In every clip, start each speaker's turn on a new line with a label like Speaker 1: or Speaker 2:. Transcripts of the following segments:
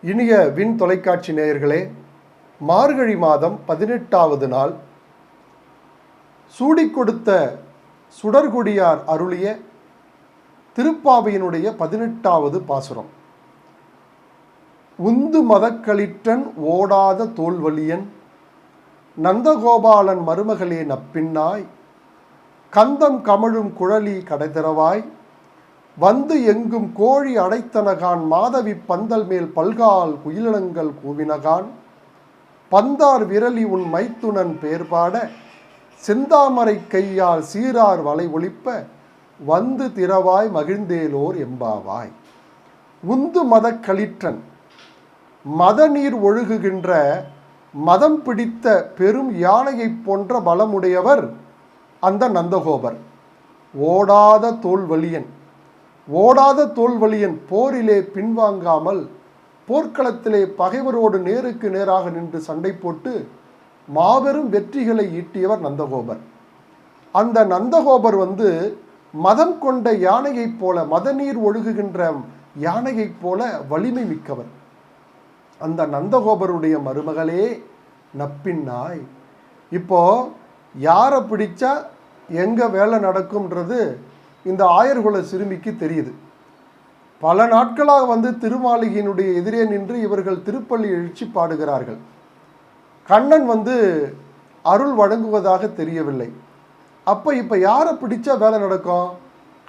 Speaker 1: இனிய விண் தொலைக்காட்சி நேயர்களே, மார்கழி மாதம் 18வது நாள் சூடி கொடுத்த சுடர்கொடியார் அருளிய திருப்பாவையினுடைய 18வது பாசுரம். உந்து மதக்களிற்றன் ஓடாத தோல்வலியன் நந்தகோபாலன் மருமகளே நப்பின்னாய் கந்தம் கமழும் குழலி கடைதிறவாய் வந்து எங்கும் கோழி அடைத்தனகான் மாதவி பந்தல் மேல் பல்கால் குயிலினங்கள் கூவினகான் பந்தார் விரலி உன் மைத்துனன் பேர்பாட செந்தாமரை கையால் சீரார் வலை ஒளிப்ப வந்து திறவாய் மகிழ்ந்தேலோர் எம்பாவாய். உந்து மதக்களிற்றன், மத நீர் ஒழுகுகின்ற மதம் பிடித்த பெரும் யானையைப் போன்ற பலமுடையவர் அந்த நந்தகோபர். ஓடாத தோல்வலியன், ஓடாத தோல்வலியன், போரிலே பின்வாங்காமல் போர்க்களத்திலே பகைவரோடு நேருக்கு நேராக நின்று சண்டை போட்டு மாபெரும் வெற்றிகளை ஈட்டியவர் நந்தகோபர். அந்த நந்தகோபர் மதம் கொண்ட யானையைப் போல, மத நீர் ஒழுகுகின்ற யானையைப் போல வலிமை மிக்கவர். அந்த நந்தகோபருடைய மருமகளே நப்பின்னாய். இப்போ யாரை பிடிச்சா எங்க வேலை நடக்கும்ன்றது இந்த ஆயர்குல சிறுமிக்கு தெரியுது. பல நாட்களாக திருமாளிகையினுடைய எதிரே நின்று இவர்கள் திருப்பள்ளி எழுச்சி பாடுகிறார்கள். கண்ணன் அருள் வழங்குவதாக தெரியவில்லை. இப்போ யாரை பிடிச்சா வேலை நடக்கும்?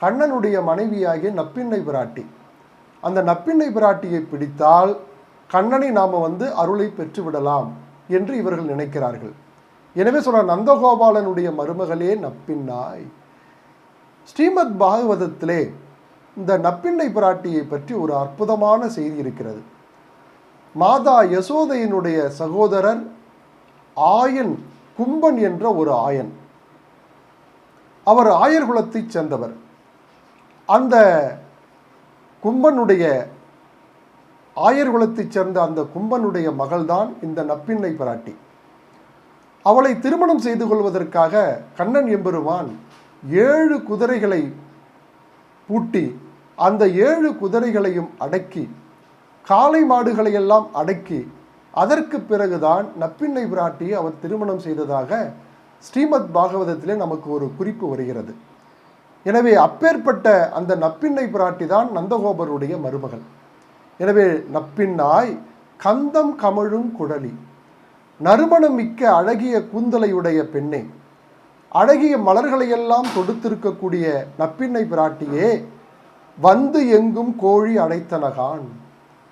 Speaker 1: கண்ணனுடைய மனைவியாகிய நப்பிண்ணை பிராட்டி. அந்த நப்பிண்ணை பிராட்டியை பிடித்தால் கண்ணனை நாம் அருளை பெற்றுவிடலாம் என்று இவர்கள் நினைக்கிறார்கள். எனவே சொல்ற நந்தகோபாலனுடைய மருமகளே நப்பின்னாய். ஸ்ரீமத் பாகவதத்திலே இந்த நப்பிண்ணை பிராட்டியை பற்றி ஒரு அற்புதமான செய்தி இருக்கிறது. மாதா யசோதையினுடைய சகோதரர் ஆயன், கும்பன் என்ற ஒரு ஆயன். அவர் ஆயர் குலத்தைச் சேர்ந்தவர். அந்த கும்பனுடைய, ஆயர் குலத்தைச் சேர்ந்த அந்த கும்பனுடைய மகள்தான் இந்த நப்பிண்ணை பிராட்டி. அவளை திருமணம் செய்து கொள்வதற்காக கண்ணன் எம்பெருமான் 7 குதிரைகளை பூட்டி அந்த 7 குதிரைகளையும் அடக்கி, காளை மாடுகளையெல்லாம் அடக்கி, அதற்கு பிறகுதான் நப்பிண்ணை பிராட்டியை அவர் திருமணம் செய்ததாக ஸ்ரீமத் பாகவதத்திலே நமக்கு ஒரு குறிப்பு வருகிறது. எனவே அப்பேற்பட்ட அந்த நப்பிண்ணை பிராட்டி தான் நந்தகோபருடைய மருமகள். எனவே நப்பின்னாய் கந்தம் கமழும் குழலி, நறுமணம் மிக்க அழகிய கூந்தலையுடைய பெண்ணே, அழகிய மலர்களையெல்லாம் தொடுத்திருக்கக்கூடிய நப்பிண்ணை பிராட்டியே, வந்து எங்கும் கோழி அடைத்தனகான்.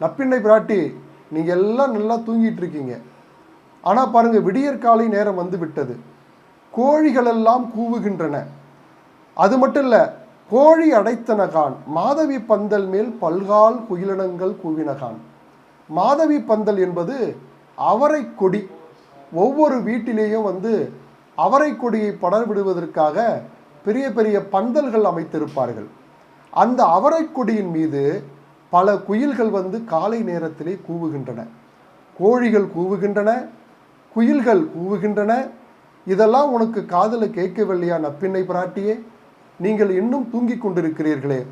Speaker 1: நப்பிண்ணை பிராட்டி, நீங்கள் எல்லாம் நல்லா தூங்கிட்டு இருக்கீங்க. ஆனால் பாருங்க, விடியற்காலை நேரம் விட்டது. கோழிகளெல்லாம் கூவுகின்றன. அது மட்டும் இல்லை, கோழி அடைத்தனகான் மாதவி பந்தல் மேல் பல்கால் குயிலினங்கள் கூவினகான். மாதவி பந்தல் என்பது அவரை கொடி. ஒவ்வொரு வீட்டிலேயும் அவரை கொடியை படர்விடுவதற்காக பெரிய பெரிய பந்தல்கள் அமைத்திருப்பார்கள். அந்த அவரை கொடியின் மீது பல குயில்கள் காலை நேரத்திலே கூவுகின்றன. கோழிகள் கூவுகின்றன, குயில்கள் கூவுகின்றன. இதெல்லாம் உனக்கு காதில் கேட்கவில்லையா நப்பிண்ணை பிராட்டியே? நீங்கள் இன்னும் தூங்கி கொண்டிருக்கிறீர்களே.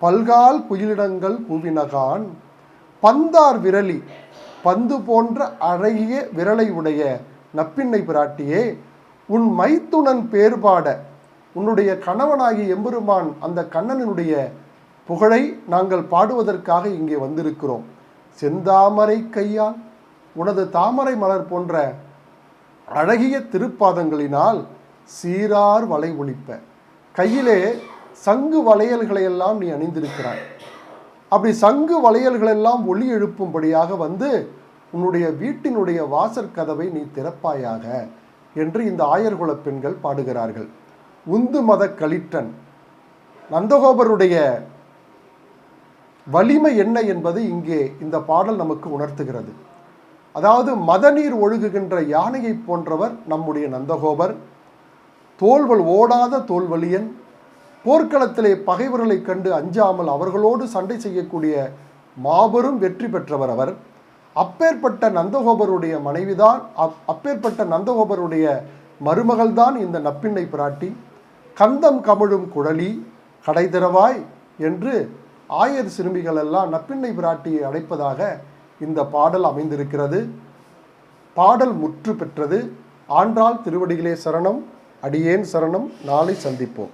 Speaker 1: பல்கால் குயிலிடங்கள் கூவினகான் பந்தார் விரலி, பந்து போன்ற அழகிய விரலை உடைய நப்பிண்ணை பிராட்டியே, உன் மைத்துனன் பேர்பாட, உன்னுடைய கணவனாகிய எம்பெருமான் அந்த கண்ணனுடைய புகழை நாங்கள் பாடுவதற்காக இங்கே வந்திருக்கிறோம். செந்தாமரை கையால், உனது தாமரை மலர் போன்ற அழகிய திருப்பாதங்களினால் சீரார் வலை ஒளிப்ப, கையிலே சங்கு வளையல்களையெல்லாம் நீ அணிந்திருக்கிறாய். அப்படி சங்கு வளையல்களெல்லாம் ஒளி எழுப்பும்படியாக உன்னுடைய வீட்டினுடைய வாசற்கதவை நீ திறப்பாயாக என்று இந்த ஆயர்குல பெண்கள் பாடுகிறார்கள். உந்து மத களிற்றன், நந்தகோபருடைய வலிமை என்ன என்பது இங்கே இந்த பாடல் நமக்கு உணர்த்துகிறது. அதாவது மதநீர் ஒழுகுகின்ற யானையை போன்றவர் நம்முடைய நந்தகோபர். ஓடாத தோல்வலியன், போர்க்களத்திலே பகைவர்களை கண்டு அஞ்சாமல் அவர்களோடு சண்டை செய்யக்கூடிய மாபெரும் வெற்றி பெற்றவர் அவர். அப்பேற்பட்ட நந்தகோபருடைய மனைவிதான், அப்பேற்பட்ட நந்தகோபருடைய மருமகள்தான் இந்த நப்பிண்ணை பிராட்டி. கந்தம் கமழும் குழலி கடைதிறவாய் என்று ஆயர் சிறுமிகள் எல்லாம் நப்பிண்ணை பிராட்டியை அழைப்பதாக இந்த பாடல் அமைந்திருக்கிறது. பாடல் முற்று பெற்றது. ஆண்டாள் திருவடிகளே சரணம். அடியேன் சரணம். நாளை சந்திப்போம்.